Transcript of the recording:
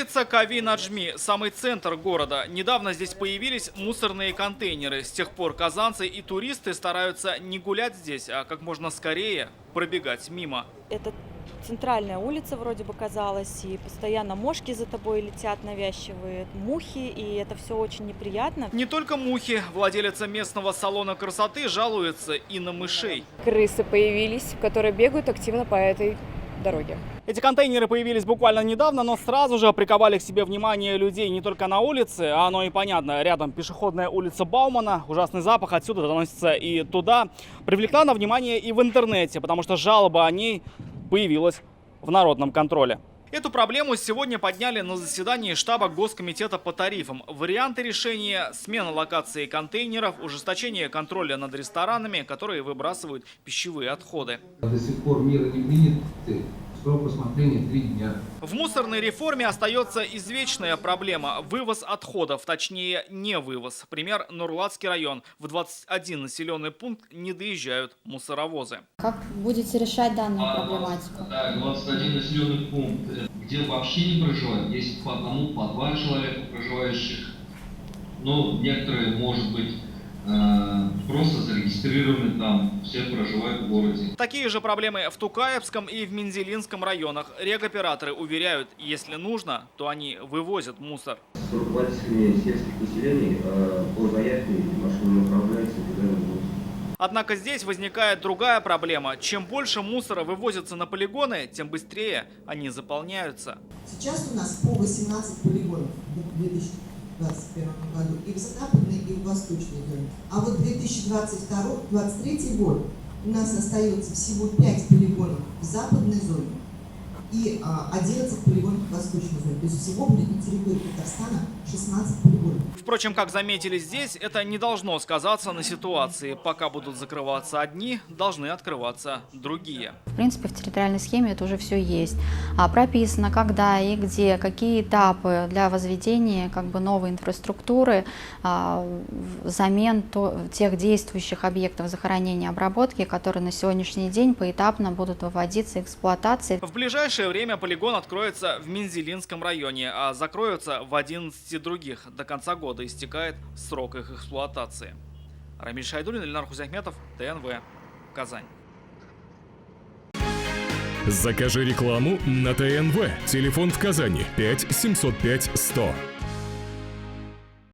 Улица Кави-Наджми – самый центр города. Недавно здесь появились мусорные контейнеры. С тех пор казанцы и туристы стараются не гулять здесь, а как можно скорее пробегать мимо. Это центральная улица вроде бы казалась, и постоянно мошки за тобой летят навязчивые, мухи, и это все очень неприятно. Не только мухи. Владелица местного салона красоты жалуется и на мышей. Крысы появились, которые бегают активно по этой дороге. Эти контейнеры появились буквально недавно, но сразу же приковали к себе внимание людей не только на улице, а оно и понятно. Рядом пешеходная улица Баумана, ужасный запах отсюда доносится и туда. Привлекла на внимание и в интернете, потому что жалоба о ней появилась в народном контроле. Эту проблему сегодня подняли на заседании штаба Госкомитета по тарифам. Варианты решения – смена локации контейнеров, ужесточение контроля над ресторанами, которые выбрасывают пищевые отходы. До сих пор мира не принят. Срок рассмотрения 3 дня. В мусорной реформе остается извечная проблема – вывоз отходов, точнее не вывоз. Пример – Нурлатский район. В 21 населенный пункт не доезжают мусоровозы. Как будете решать данную проблематику? Да, 21 населенный пункт, где вообще не проживают. Есть по одному, по два человека проживающих. Но некоторые, может быть, просто зарегистрированы там, все проживают в городе. Такие же проблемы в Тукаевском и в Мензелинском районах. Регоператоры уверяют, если нужно, то они вывозят мусор. С руководителями сельских поселений по заявке машины направляются туда. Однако здесь возникает другая проблема. Чем больше мусора вывозится на полигоны, тем быстрее они заполняются. Сейчас у нас по 18 полигонов в 2021 году и в западной, и в восточной зоне. А вот 2022-2023 год у нас остается всего 5 полигонов в западной зоне и 11 полигонов в восточной зоне. То есть всего будет на территории Татарстана 16 полигонов. Впрочем, как заметили здесь, это не должно сказаться на ситуации. Пока будут закрываться одни, должны открываться другие. В принципе, в территориальной схеме это уже все есть. Прописано, когда и где, какие этапы для возведения новой инфраструктуры, замен тех действующих объектов захоронения и обработки, которые на сегодняшний день поэтапно будут выводиться в эксплуатации. В ближайшее время полигон откроется в Мензелинском районе, а закроются в 11 других. До конца года истекает срок их эксплуатации. Рамиль Шайдуллин, Ильнар Хузяхметов, ТНВ, Казань. Закажи рекламу на ТНВ. Телефон в Казани 5 705 100.